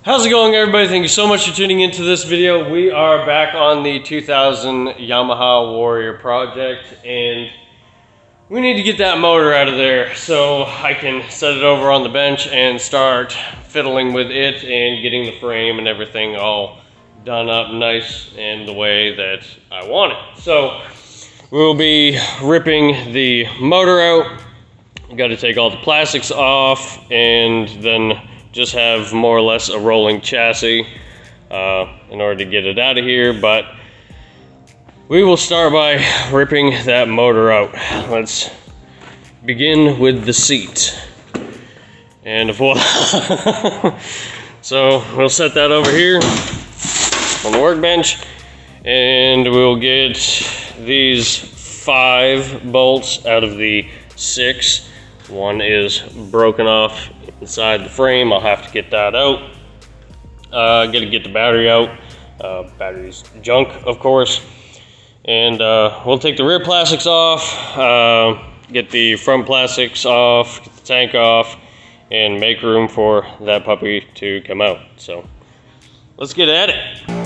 How's it going, everybody? Thank you so much for tuning into this video. We are back on the 2000 Yamaha Warrior project, and we need to get that motor out of there so I can set it over on the bench and start fiddling with it and getting the frame and everything all done up nice and the way that I want it. So we'll be ripping the motor out. Got to take all the plastics off and then just have more or less a rolling chassis in order to get it out of here, but we will start by ripping that motor out. Let's begin with the seat. And voila. So we'll set that over here on the workbench, and we'll get these 5 bolts out of the 6. One is broken off inside the frame. I'll have to get that out. Gotta get the battery out. Battery's junk, of course. And we'll take the rear plastics off, get the front plastics off, get the tank off, and make room for that puppy to come out. So let's get at it.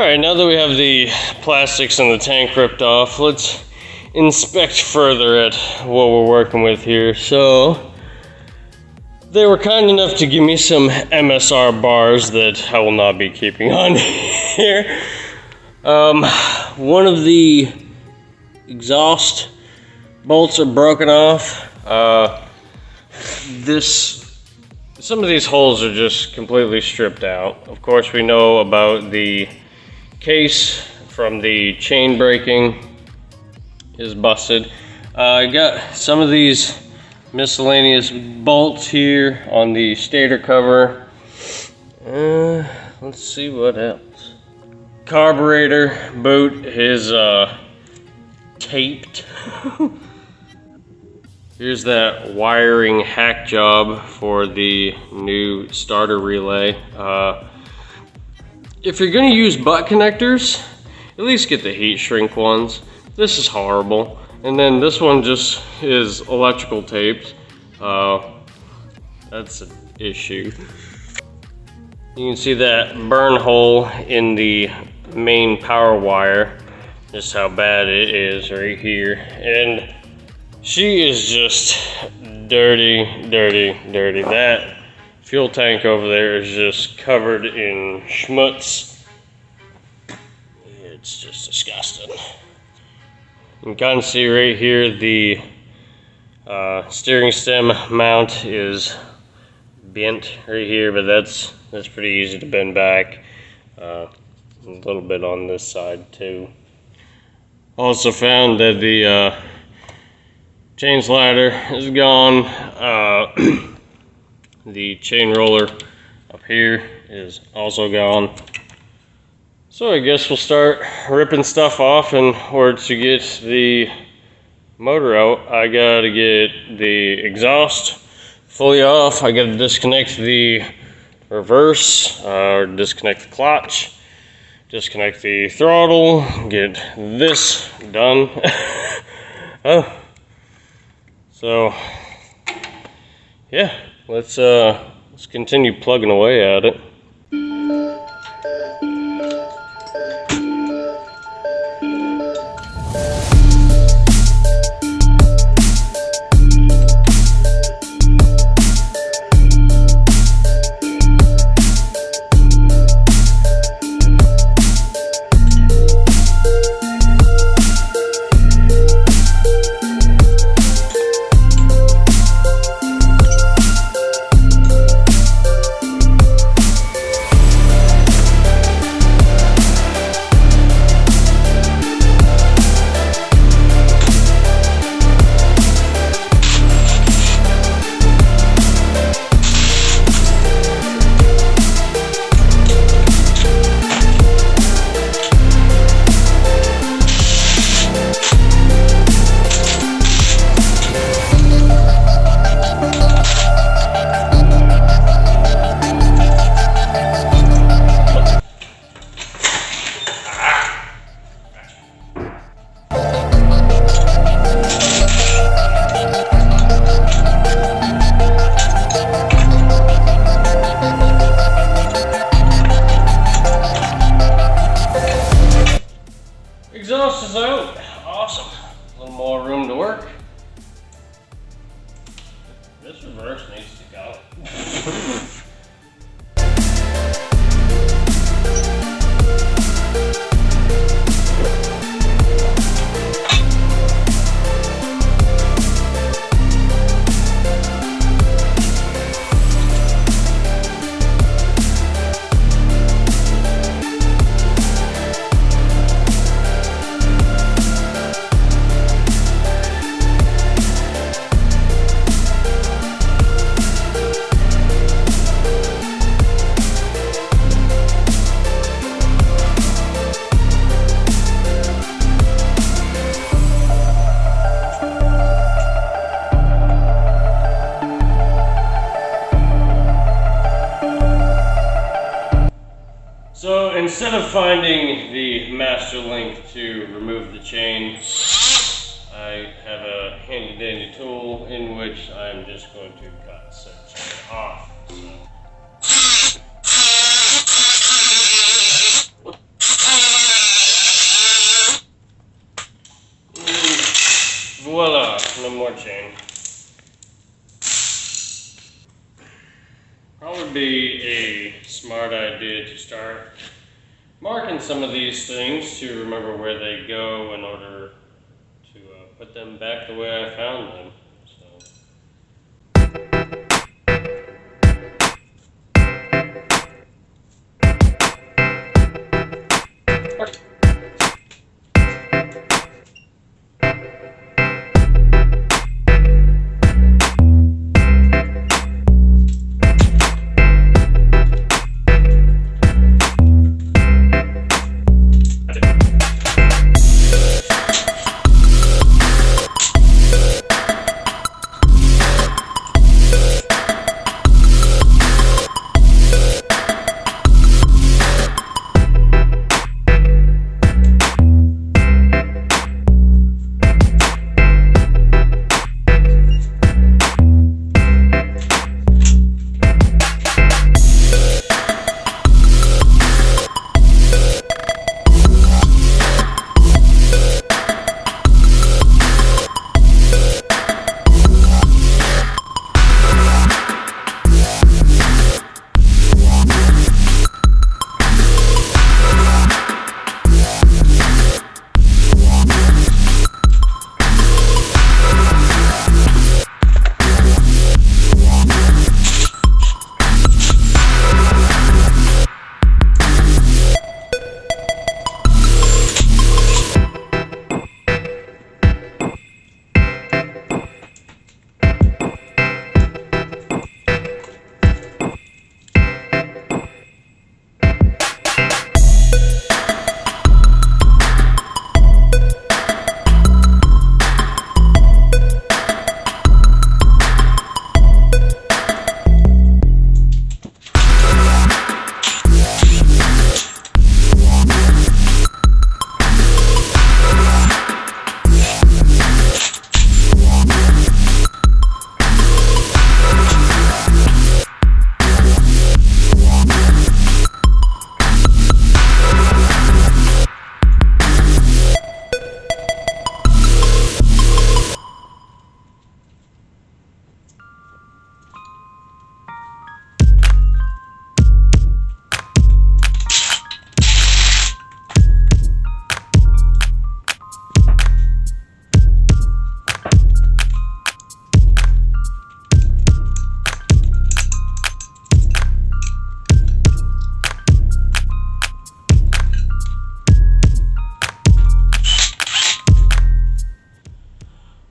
Alright, now that we have the plastics and the tank ripped off, let's inspect further at what we're working with here. So, they were kind enough to give me some MSR bars that I will not be keeping on here. One of the exhaust bolts are broken off. Some of these holes are just completely stripped out. Of course, we know about the case from the chain braking is busted. I got some of these miscellaneous bolts here on the stator cover. Let's see what else. Carburetor boot is taped. Here's that wiring hack job for the new starter relay. If you're gonna use butt connectors, at least get the heat shrink ones. This is horrible. And then this one just is electrical taped. That's an issue. You can see that burn hole in the main power wire. Just how bad it is right here. And she is just dirty, dirty, dirty. That fuel tank over there is just covered in schmutz. It's just disgusting. You can kind of see right here the steering stem mount is bent right here, but that's pretty easy to bend back. A little bit on this side too. Also found that the chain slider is gone. The chain roller up here is also gone. So I guess we'll start ripping stuff off in order to get the motor out. I gotta get the exhaust fully off. I gotta disconnect the reverse, or disconnect the clutch, disconnect the throttle, get this done. So yeah, let's continue plugging away at it. Exhaust is out. Awesome. A little more room to work. This reverse needs to go. So instead of finding the master link to remove the chain, I have a handy dandy tool in which I'm just going to cut said chain off. So. more chain. Probably be a smart idea to start marking some of these things to remember where they go in order to put them back the way I found them.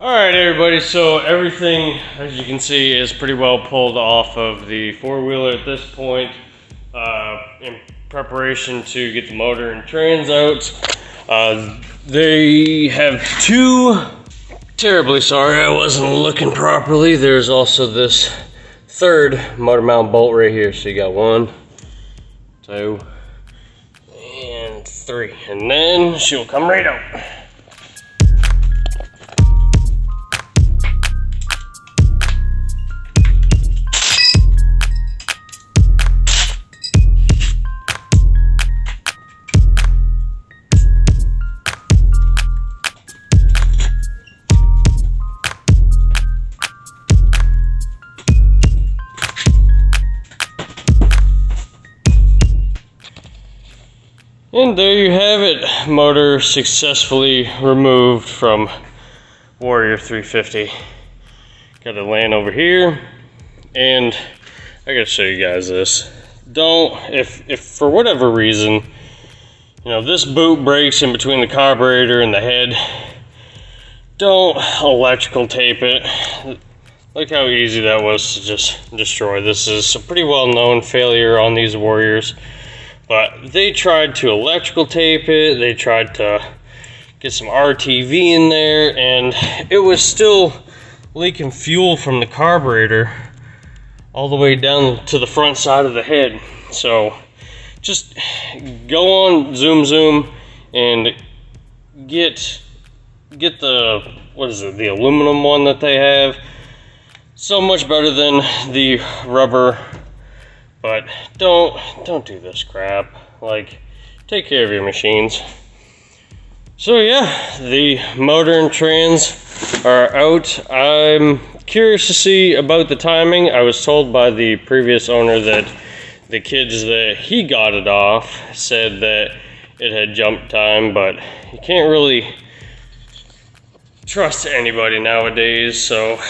Alright everybody, so everything, as you can see, is pretty well pulled off of the four-wheeler at this point, in preparation to get the motor and trans out. They have two, terribly sorry I wasn't looking properly, there's also this third motor mount bolt right here, so you got 1, 2, and 3, and then she'll come right out. And there you have it, motor successfully removed from Warrior 350. Got it laying over here, and I gotta show you guys this. If for whatever reason, you know, this boot breaks in between the carburetor and the head, don't electrical tape it. Look how easy that was to just destroy. This is a pretty well known failure on these Warriors. But they tried to electrical tape it, they tried to get some RTV in there, and it was still leaking fuel from the carburetor all the way down to the front side of the head. So just go on Zoom and get the, what is it, the aluminum one that they have. So much better than the rubber. But don't do this crap. Like, take care of your machines. So yeah, the motor and trans are out. I'm curious to see about the timing. I was told by the previous owner that the kids that he got it off said that it had jump time, but you can't really trust anybody nowadays, so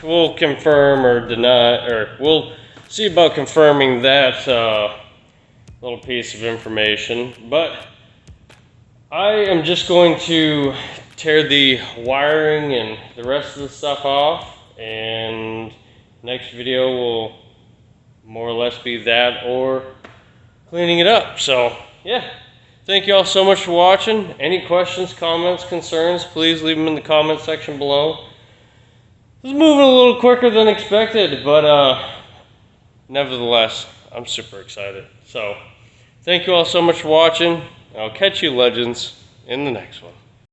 we'll confirm or deny, or we'll see about confirming that little piece of information. But I am just going to tear the wiring and the rest of the stuff off, and next video will more or less be that or cleaning it up. So yeah, thank you all so much for watching. Any questions, comments, concerns, please leave them in the comment section below. This is moving a little quicker than expected, but nevertheless, I'm super excited. So thank you all so much for watching. I'll catch you legends in the next one.